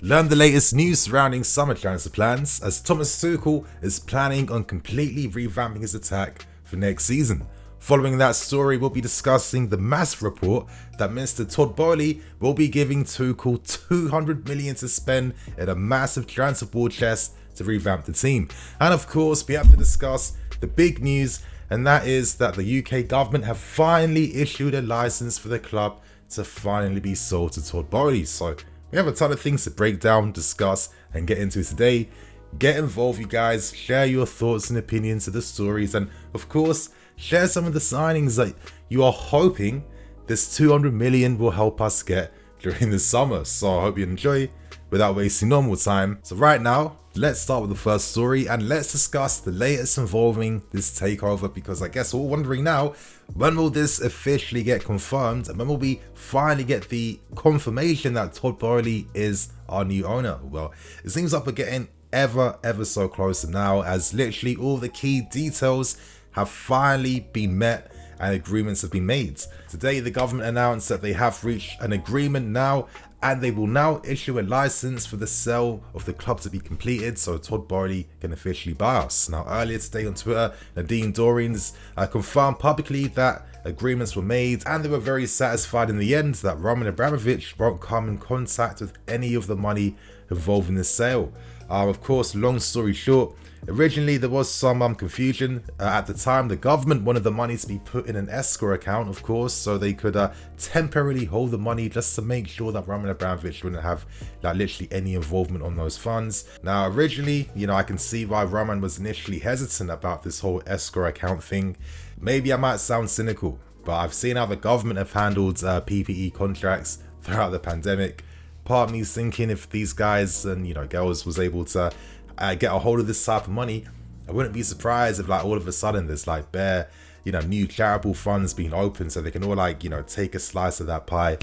Learn the latest news surrounding summer transfer plans as Thomas Tuchel is planning on completely revamping his attack for next season. Following that story, we'll be discussing the massive report that Mr. Todd Boehly will be giving Tuchel 200 million to spend in a massive transfer war chest to revamp the team. And of course, we have to discuss the big news, and that is that the UK government have finally issued a license for the club to finally be sold to Todd Boehly. So we have a ton of things to break down, discuss, and get into today. Get involved, you guys. Share your thoughts and opinions of the stories, and of course, share some of the signings that you are hoping this 200 million will help us get during the summer. So I hope you enjoy without wasting no more time. So right now, let's start with the first story and let's discuss the latest involving this takeover, because I guess we're all wondering now, when will this officially get confirmed and when will we finally get the confirmation that Todd Boehly is our new owner? Well, it seems like we're getting ever so closer now, as literally all the key details have finally been met and agreements have been made. Today, the government announced that they have reached an agreement now, and they will now issue a license for the sale of the club to be completed, so Todd Boehly can officially buy us. Now, earlier today on Twitter, Nadine Dorries confirmed publicly that agreements were made, and they were very satisfied in the end that Roman Abramovich won't come in contact with any of the money involved in the sale. Of course, long story short, originally there was some confusion. At the time, the government wanted the money to be put in an escrow account, of course, so they could temporarily hold the money just to make sure that Roman Abramovich wouldn't have literally any involvement on those funds. Now, originally, I can see why Roman was initially hesitant about this whole escrow account thing. Maybe I might sound cynical, but I've seen how the government have handled PPE contracts throughout the pandemic. Part of me is thinking, if these guys and girls was able to get a hold of this type of money, I wouldn't be surprised if all of a sudden there's bare new charitable funds being opened, so they can all take a slice of that pie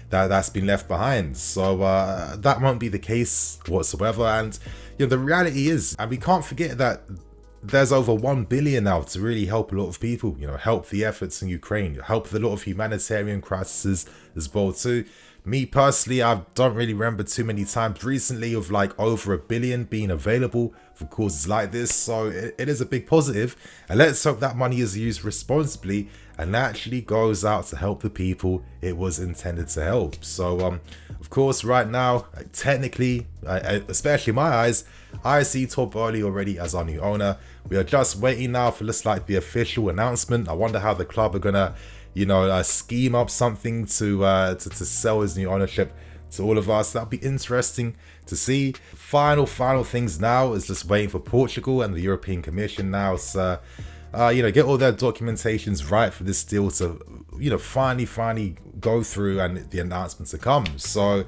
that's been left behind. So that won't be the case whatsoever. And the reality is, and we can't forget that there's over 1 billion now to really help a lot of people, help the efforts in Ukraine, help a lot of humanitarian crises as well too. Me personally, I don't really remember too many times recently of over 1 billion being available for causes like this. So it is a big positive, and let's hope that money is used responsibly and actually goes out to help the people it was intended to help. So of course, right now, technically, especially in my eyes, I see Todd Boehly already as our new owner. We are just waiting now for just the official announcement. I wonder how the club are gonna scheme up something to sell his new ownership to all of us. That'll be interesting to see. Final things now is just waiting for Portugal and the European Commission now to get all their documentations right for this deal to finally go through and the announcements to come. So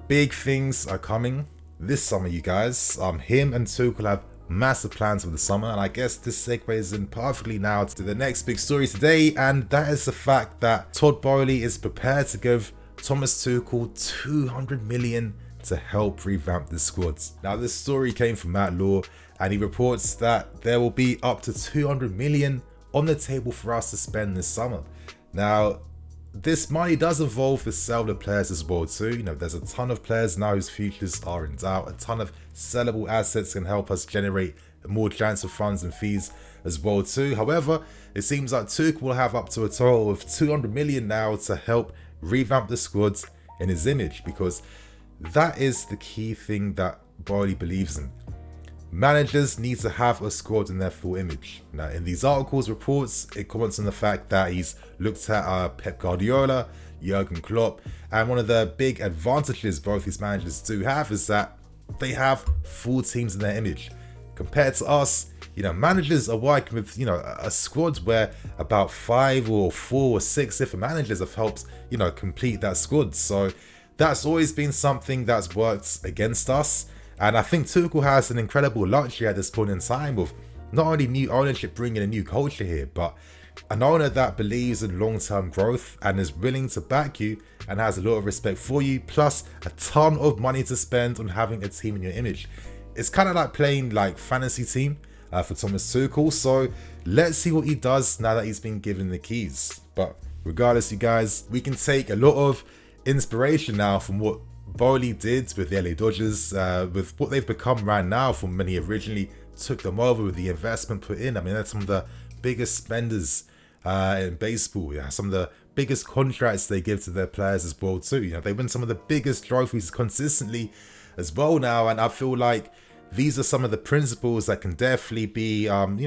big things are coming this summer, you guys. Him and Tuchel have massive plans for the summer, and I guess this segues in perfectly now to the next big story today, and that is the fact that Todd Boehly is prepared to give Thomas Tuchel 200 million to help revamp the squads. Now, this story came from Matt Law, and he reports that there will be up to 200 million on the table for us to spend this summer. Now, this money does involve the sale of players as well too. There's a ton of players now whose futures are in doubt. A ton of sellable assets can help us generate more transfer funds and fees as well too. However, it seems like Tuchel will have up to a total of 200 million now to help revamp the squads in his image, because that is the key thing that Boehly believes in. Managers need to have a squad in their full image. Now, in these articles, reports, it comments on the fact that he's looked at Pep Guardiola, Jurgen Klopp, and one of the big advantages both these managers do have is that they have full teams in their image. Compared to us, managers are working with, a squad where about 5 or 4 or 6 different managers have helped, complete that squad. So that's always been something that's worked against us. And I think Tuchel has an incredible luxury at this point in time of not only new ownership bringing a new culture here, but an owner that believes in long-term growth and is willing to back you and has a lot of respect for you, plus a ton of money to spend on having a team in your image. It's kind of like playing fantasy team for Thomas Tuchel. So let's see what he does now that he's been given the keys. But regardless, you guys, we can take a lot of inspiration now from what Boehly did with the LA Dodgers, with what they've become right now from when he originally took them over with the investment put in. I mean, that's some of the biggest spenders in baseball. Yeah, some of the biggest contracts they give to their players as well too. You know, they win some of the biggest trophies consistently as well now, and I feel like these are some of the principles that can definitely be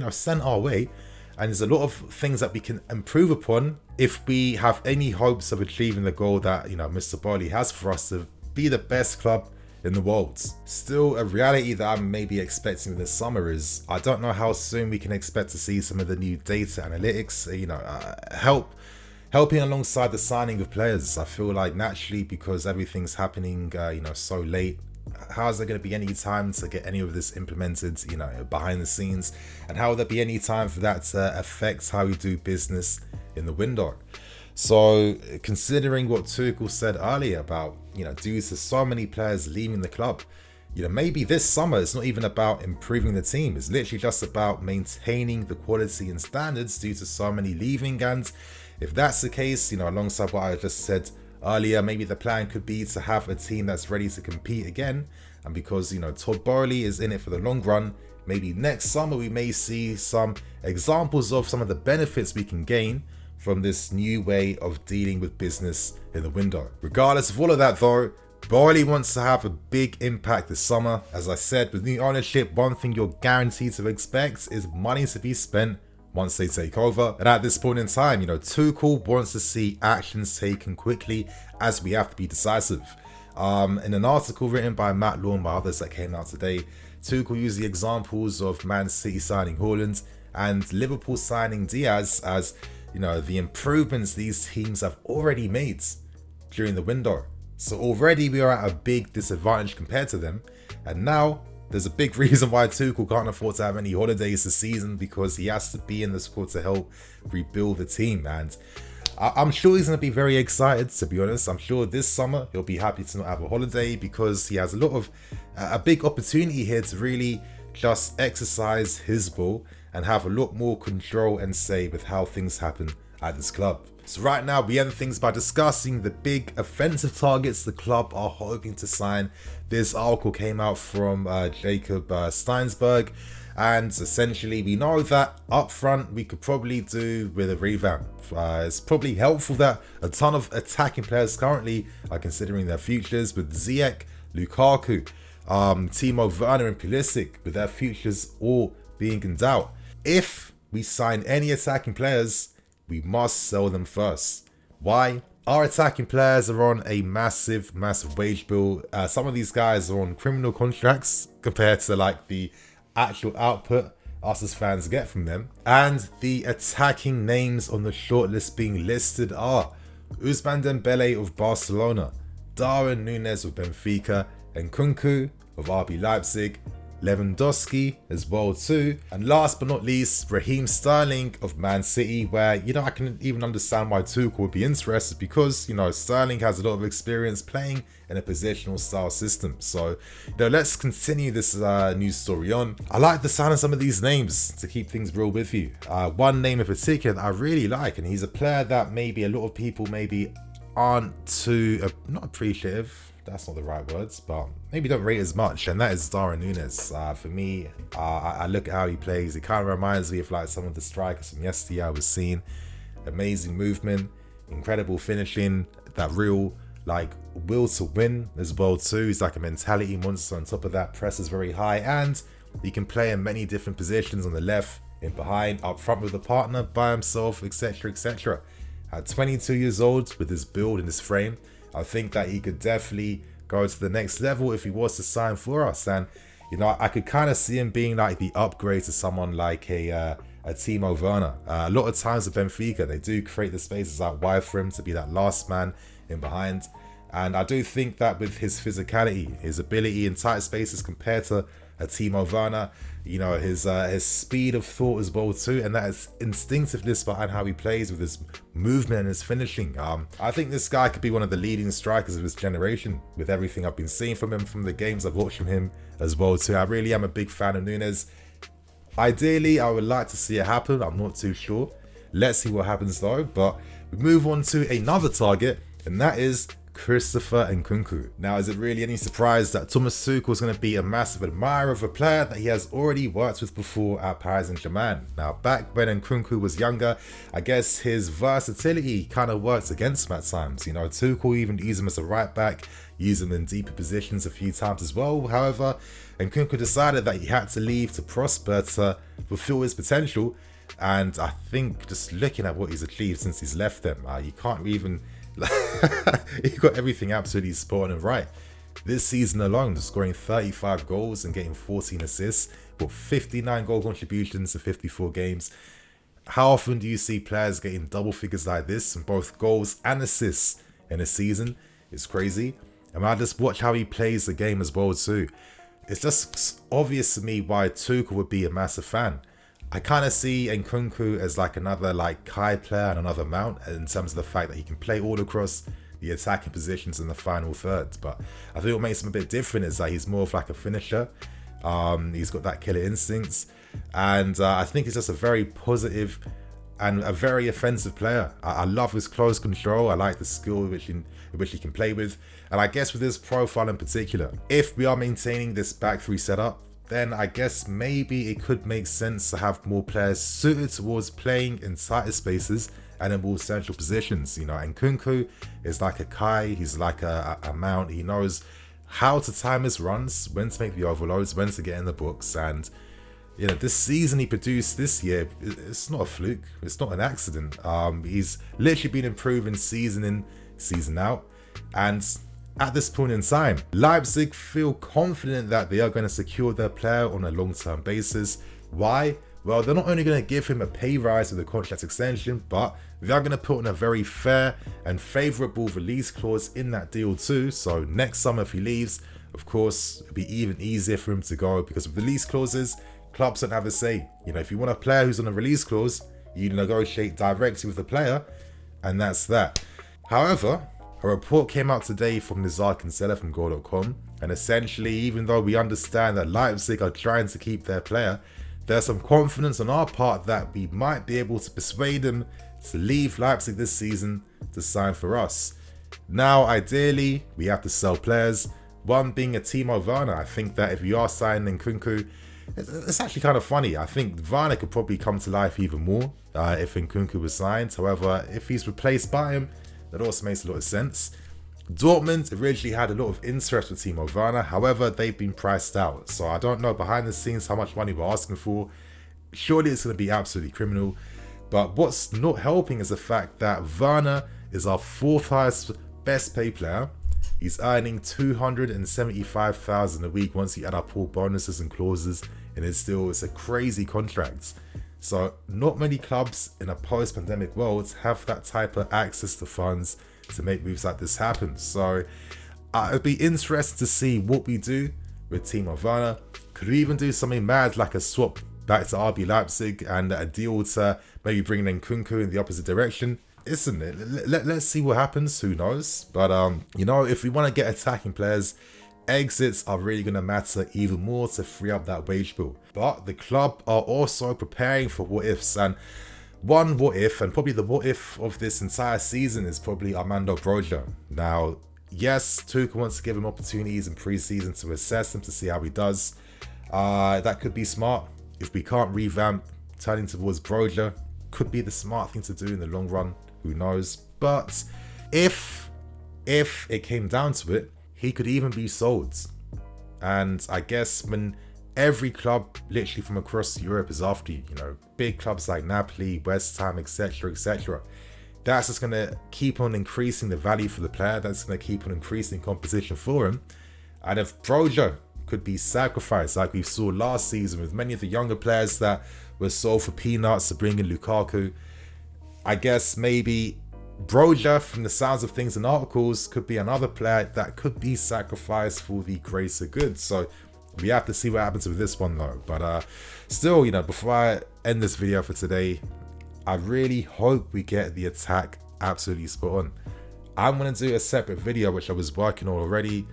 sent our way. And there's a lot of things that we can improve upon if we have any hopes of achieving the goal that, Mr. Boehly has for us to be the best club in the world. Still, a reality that I'm maybe expecting this summer is I don't know how soon we can expect to see some of the new data analytics, helping alongside the signing of players. I feel like naturally, because everything's happening, so late, how is there going to be any time to get any of this implemented, behind the scenes? And how will there be any time for that to affect how we do business in the window? So considering what Tuchel said earlier about, due to so many players leaving the club, maybe this summer it's not even about improving the team. It's literally just about maintaining the quality and standards due to so many leaving. And if that's the case, alongside what I just said earlier, maybe the plan could be to have a team that's ready to compete again. And because, Todd Boehly is in it for the long run, maybe next summer we may see some examples of some of the benefits we can gain from this new way of dealing with business in the window. Regardless of all of that though, Boehly wants to have a big impact this summer. As I said, with new ownership, one thing you're guaranteed to expect is money to be spent once they take over. And at this point in time, Tuchel wants to see actions taken quickly, as we have to be decisive. In an article written by Matt Law and by others that came out today, Tuchel used the examples of Man City signing Haaland and Liverpool signing Diaz as, the improvements these teams have already made during the window. So already we are at a big disadvantage compared to them. And now there's a big reason why Tuchel can't afford to have any holidays this season, because he has to be in the squad to help rebuild the team. And I'm sure he's going to be very excited, to be honest. I'm sure this summer he'll be happy to not have a holiday, because he has a big opportunity here to really just exercise his ball and have a lot more control and say with how things happen at this club. So right now we end things by discussing the big offensive targets the club are hoping to sign. This article came out from Jacob Steinsberg, and essentially we know that up front we could probably do with a revamp. It's probably helpful that a ton of attacking players currently are considering their futures, with Ziyech, Lukaku, Timo Werner and Pulisic, with their futures all being in doubt. If we sign any attacking players, we must sell them first. Why? Our attacking players are on a massive wage bill. Some of these guys are on criminal contracts compared to like the actual output us as fans get from them. And the attacking names on the shortlist being listed are Ousmane Dembele of Barcelona, Darwin Nunez of Benfica, NKUNKU of RB Leipzig, Lewandowski as well too, and last but not least, Raheem Sterling of Man City, where I can even understand why Tuchel would be interested, because Sterling has a lot of experience playing in a positional style system. So let's continue this news story on. I like the sound of some of these names to keep things real with you. One name in particular that I really like, and he's a player that maybe a lot of people maybe aren't too not appreciative, that's not the right words, but maybe don't rate as much, and that is Darwin Nunez. For me, I look at how he plays, it kind of reminds me of like some of the strikers from yesterday I was seeing. Amazing movement, incredible finishing, that real like will to win as well too. He's like a mentality monster. On top of that, press is very high, and he can play in many different positions, on the left, in behind, up front with a partner, by himself, etc, etc. At 22 years old, with his build and his frame, I think that he could definitely go to the next level if he was to sign for us. And I could kind of see him being like the upgrade to someone like a Timo Werner. A lot of times with Benfica, they do create the spaces out wide for him to be that last man in behind. And I do think that with his physicality, his ability in tight spaces compared to a Timo Werner, his speed of thought as well too, and that is instinctiveness behind how he plays with his movement and his finishing. I think this guy could be one of the leading strikers of his generation, with everything I've been seeing from him, from the games I've watched from him as well too. I really am a big fan of Nunez. Ideally, I would like to see it happen. I'm not too sure. Let's see what happens though. But we move on to another target, and that is Christopher NKUNKU. Now, is it really any surprise that Thomas Tuchel is going to be a massive admirer of a player that he has already worked with before at Paris Saint-Germain? Now, back when NKUNKU was younger, I guess his versatility kind of worked against him at times. You know, Tuchel even used him as a right back, used him in deeper positions a few times as well. However, NKUNKU decided that he had to leave to prosper, to fulfill his potential. And I think just looking at what he's achieved since he's left them, you can't even... he got everything absolutely spot on and right. This season alone, scoring 35 goals and getting 14 assists, with 59 goal contributions in 54 games. How often do you see players getting double figures like this in both goals and assists in a season? It's crazy. And I just watch how he plays the game as well too. It's just obvious to me why Tuchel would be a massive fan. I kind of see NKUNKU as like another like Kai player and another Mount in terms of the fact that he can play all across the attacking positions in the final third. But I think what makes him a bit different is that he's more of like a finisher. He's got that killer instincts, and I think he's just a very positive and a very offensive player. I love his close control. I like the skill which he can play with, and I guess with his profile in particular, if we are maintaining this back three setup, then I guess maybe it could make sense to have more players suited towards playing in tighter spaces and in more central positions. You know, and NKUNKU is like a Kai, he's like a Mount. He knows how to time his runs, when to make the overloads, when to get in the books. And you know, this season he produced this year, it's not a fluke, it's not an accident. He's literally been improving season in, season out. And at this point in time, Leipzig feel confident that they are going to secure their player on a long-term basis. Why? Well, they're not only going to give him a pay rise with a contract extension, but they are going to put in a very fair and favourable release clause in that deal too. So next summer if he leaves, of course, it'll be even easier for him to go, because with release clauses, clubs don't have a say. You know, if you want a player who's on a release clause, you negotiate directly with the player, and that's that. However, a report came out today from Nunez from Goal.com, and essentially, even though we understand that Leipzig are trying to keep their player, there's some confidence on our part that we might be able to persuade him to leave Leipzig this season to sign for us. Now, ideally, we have to sell players, one being a Timo Werner. I think that if you are signing NKUNKU, it's actually kind of funny. I think Werner could probably come to life even more if NKUNKU was signed. However, if he's replaced by him, that also makes a lot of sense. Dortmund originally had a lot of interest with Timo Werner, however, they've been priced out. So I don't know behind the scenes how much money we're asking for. Surely it's going to be absolutely criminal. But what's not helping is the fact that Werner is our fourth highest best paid player. He's earning $275,000 a week once you add up all bonuses and clauses, and it's a crazy contract. So not many clubs in a post-pandemic world have that type of access to funds to make moves like this happen. So it'd be interesting to see what we do with Timo Werner. Could we even do something mad like a swap back to RB Leipzig and a deal to maybe bring in NKUNKU in the opposite direction? Isn't it? Let's see what happens. Who knows? But you know, if we want to get attacking players, exits are really going to matter even more to free up that wage bill. But the club are also preparing for what ifs, and one what if, and probably the what if of this entire season, is probably Armando Broja. Now, yes, Tuchel wants to give him opportunities in pre-season to assess him to see how he does. That could be smart. If we can't revamp, turning towards Broja could be the smart thing to do in the long run. Who knows? But if it came down to it, he could even be sold. And I guess when every club literally from across Europe is after you, you know, big clubs like Napoli, West Ham, etc., etc., that's just going to keep on increasing the value for the player. That's going to keep on increasing competition for him. And if Broja could be sacrificed, like we saw last season with many of the younger players that were sold for peanuts to bring in Lukaku, I guess maybe Broja, from the sounds of things in articles, could be another player that could be sacrificed for the greater good. So we have to see what happens with this one though. But still, you know, before I end this video for today, I really hope we get the attack absolutely spot on. I'm going to do a separate video which I was working on already,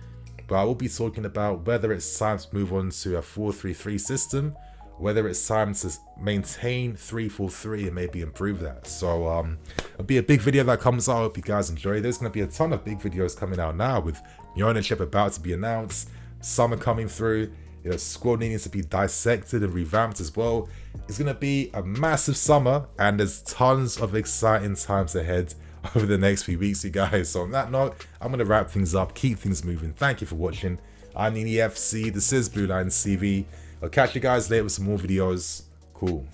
but I will be talking about whether it's time to move on to a 4-3-3 system whether it's time to maintain 3-4-3 and maybe improve that. So it'll be a big video that comes out. I hope you guys enjoy. There's going to be a ton of big videos coming out now with new ownership about to be announced, summer coming through, you know, squad needing to be dissected and revamped as well. It's going to be a massive summer, and there's tons of exciting times ahead over the next few weeks, you guys. So on that note, I'm going to wrap things up, keep things moving. Thank you for watching. I'm NKUNKU, this is Blue Line CV. I'll catch you guys later with some more videos. Cool.